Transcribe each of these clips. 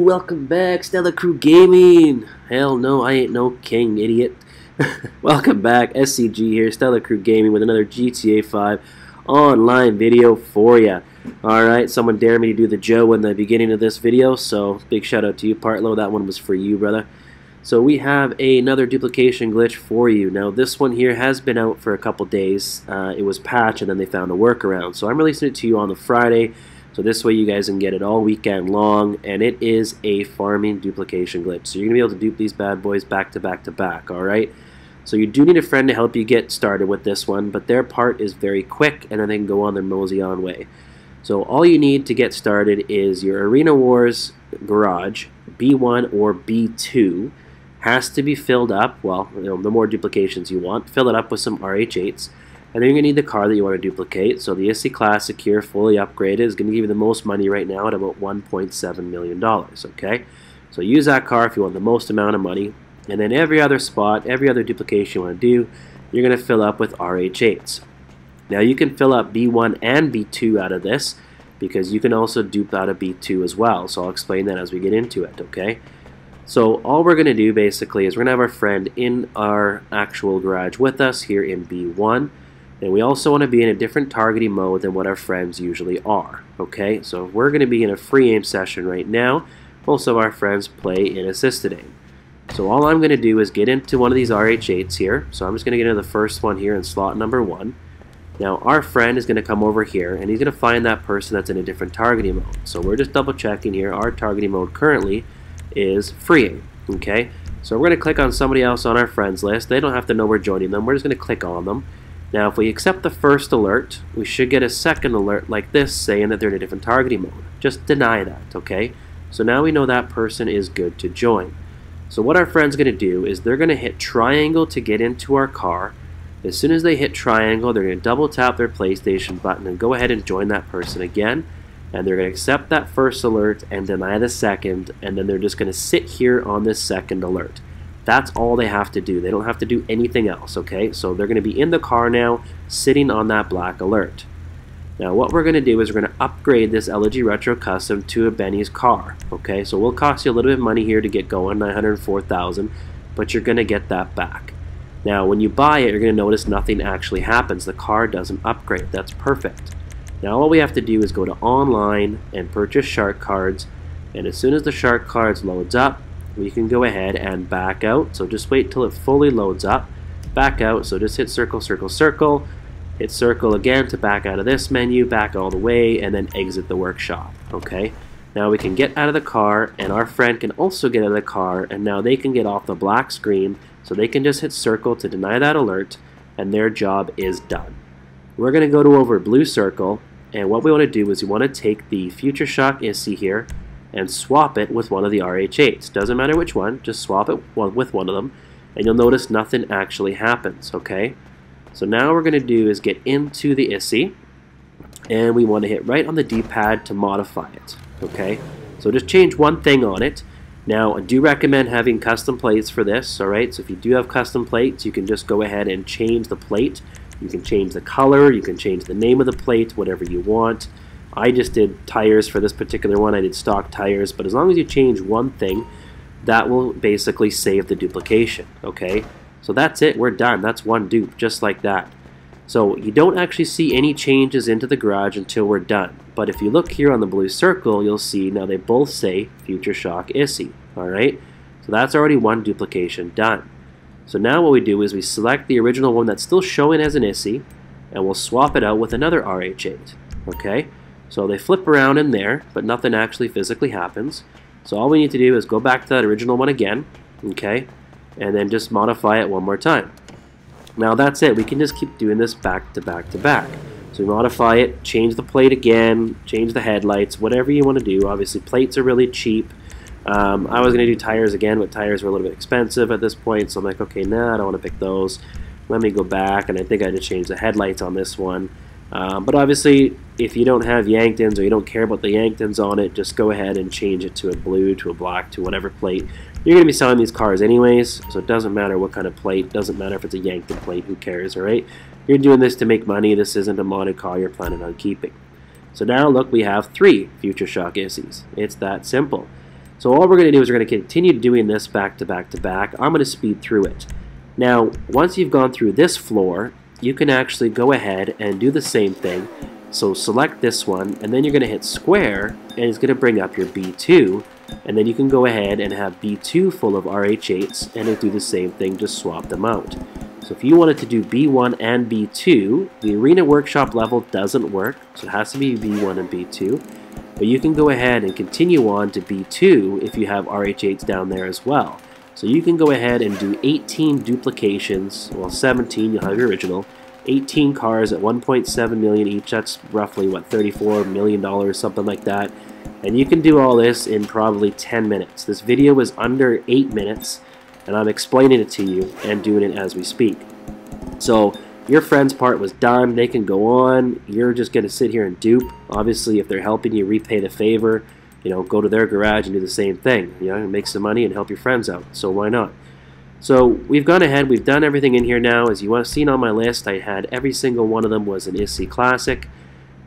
welcome back, Stella Crew Gaming. Hell no, I ain't no king, idiot. Welcome back, SCG here, Stella Crew Gaming with another GTA 5 online video for ya. Alright, someone dared me to do the Joe in the beginning of this video, so big shout out to you, Partlow. That one was for you, brother. So we have another duplication glitch for you. Now this one here has been out for a couple days. It was patched and then they found a workaround. So I'm releasing it to you on the Friday. So this way you guys can get it all weekend long, and it is a farming duplication glitch. So you're going to be able to dupe these bad boys back to back to back, alright? So you do need a friend to help you get started with this one, but their part is very quick, and then they can go on their mosey on way. So all you need to get started is your Arena Wars garage, B1 or B2, has to be filled up. Well, the more duplications you want, fill it up with some RH8s. And then you're going to need the car that you want to duplicate. So the SC Classic here, fully upgraded, is going to give you the most money right now at about $1.7 million. Okay? So use that car if you want the most amount of money. And then every other spot, every other duplication you want to do, you're going to fill up with RH8s. Now you can fill up B1 and B2 out of this, because you can also dupe out of B2 as well. So I'll explain that as we get into it, okay? So all we're going to do basically is we're going to have our friend in our actual garage with us here in B1. And we also want to be in a different targeting mode than what our friends usually are. Okay, so we're going to be in a free aim session right now. Most of our friends play in assisted aim. So all I'm going to do is get into one of these RH8s here. So I'm just going to get into the first one here in slot number 1. Now our friend is going to come over here and he's going to find that person that's in a different targeting mode. So we're just double checking here. Our targeting mode currently is free aim. Okay, so we're going to click on somebody else on our friends list. They don't have to know we're joining them. We're just going to click on them. Now if we accept the first alert, we should get a second alert like this saying that they're in a different targeting mode. Just deny that, okay? So now we know that person is good to join. So what our friend's going to do is they're going to hit triangle to get into our car. As soon as they hit triangle, they're going to double tap their PlayStation button and go ahead and join that person again. And they're going to accept that first alert and deny the second, and then they're just going to sit here on this second alert. That's all they have to do. They don't have to do anything else, okay? So they're going to be in the car now, sitting on that black alert. Now what we're going to do is we're going to upgrade this LG Retro Custom to a Benny's car, okay? So it will cost you a little bit of money here to get going, $904,000, but you're going to get that back. Now when you buy it, you're going to notice nothing actually happens. The car doesn't upgrade. That's perfect. Now all we have to do is go to online and purchase shark cards, and as soon as the shark cards loads up, we can go ahead and back out. So just wait till it fully loads up. Back out, so just hit circle, circle, circle. Hit circle again to back out of this menu, back all the way, and then exit the workshop. Okay? Now we can get out of the car, and our friend can also get out of the car, and now they can get off the black screen, so they can just hit circle to deny that alert, and their job is done. We're going to go to over blue circle, and what we want to do is we want to take the Future Shock ISI here, and swap it with one of the RH8s. Doesn't matter which one, just swap it with one of them, and you'll notice nothing actually happens, okay? So now what we're going to do is get into the ISI, and we want to hit right on the D-pad to modify it, okay? So just change one thing on it. Now, I do recommend having custom plates for this, alright? So if you do have custom plates, you can just go ahead and change the plate. You can change the color, you can change the name of the plate, whatever you want. I just did tires for this particular one. I did stock tires, but as long as you change one thing, that will basically save the duplication, okay? So that's it, we're done. That's one dupe, just like that. So you don't actually see any changes into the garage until we're done. But if you look here on the blue circle, you'll see now they both say Future Shock ISI, alright? So that's already one duplication done. So now what we do is we select the original one that's still showing as an ISI, and we'll swap it out with another RH8, okay? So they flip around in there, but nothing actually physically happens. So all we need to do is go back to that original one again, okay, and then just modify it one more time. Now that's it. We can just keep doing this back to back to back. So we modify it, change the plate again, change the headlights, whatever you want to do. Obviously plates are really cheap. I was going to do tires again, but tires were a little bit expensive at this point, so I'm like, okay, nah, I don't want to pick those. Let me go back, and I think I just changed the headlights on this one. But obviously, if you don't have Yanktons or you don't care about the Yanktons on it, just go ahead and change it to a blue, to a black, to whatever plate. You're going to be selling these cars anyways, so it doesn't matter what kind of plate. Doesn't matter if it's a Yankton plate. Who cares, alright? You're doing this to make money. This isn't a modded car you're planning on keeping. So now, look, we have 3 Future Shock ISIs. It's that simple. So all we're going to do is we're going to continue doing this back to back to back. I'm going to speed through it. Now, once you've gone through this floor, you can actually go ahead and do the same thing. So select this one, and then you're going to hit square, and it's going to bring up your B2, and then you can go ahead and have B2 full of RH8s, and it'll do the same thing, just swap them out. So if you wanted to do B1 and B2, the Arena Workshop level doesn't work, so it has to be B1 and B2. But you can go ahead and continue on to B2 if you have RH8s down there as well. So you can go ahead and do 18 duplications, well 17, you'll have your original, 18 cars at 1.7 million each, that's roughly what, $34 million, something like that. And you can do all this in probably 10 minutes. This video is under 8 minutes, and I'm explaining it to you and doing it as we speak. So your friend's part was done, they can go on, you're just going to sit here and dupe. Obviously, if they're helping you, repay the favor, you know, go to their garage and do the same thing, you know, make some money and help your friends out, so why not? So we've gone ahead, we've done everything in here now. As you have seen on my list, I had every single one of them was an ISSI Classic.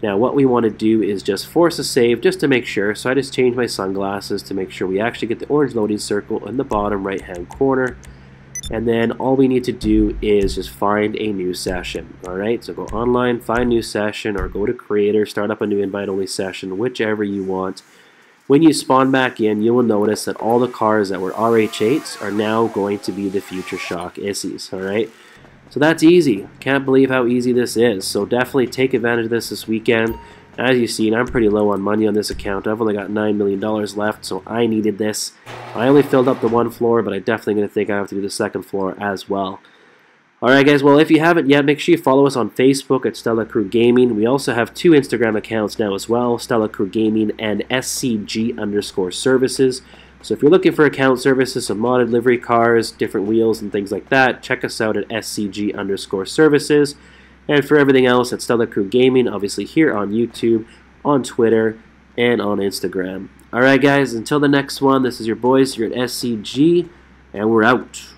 Now what we want to do is just force a save just to make sure, so I just changed my sunglasses to make sure we actually get the orange loading circle in the bottom right hand corner. And then all we need to do is just find a new session. Alright, so go online, find new session, or go to creator, start up a new invite only session, whichever you want. When you spawn back in, you will notice that all the cars that were RH8s are now going to be the Future Shock ISSIs. Alright, so that's easy. Can't believe how easy this is. So definitely take advantage of this weekend. As you've seen, I'm pretty low on money on this account. I've only got $9 million left, so I needed this. I only filled up the one floor, but I'm definitely going to think I have to do the second floor as well. Alright guys, well if you haven't yet, make sure you follow us on Facebook at Stella Crew Gaming. We also have 2 Instagram accounts now as well, Stella Crew Gaming and SCG_services. So if you're looking for account services, some modded livery cars, different wheels and things like that, check us out at SCG_services. And for everything else at Stella Crew Gaming, obviously here on YouTube, on Twitter, and on Instagram. Alright guys, until the next one, this is your boys here at SCG, and we're out.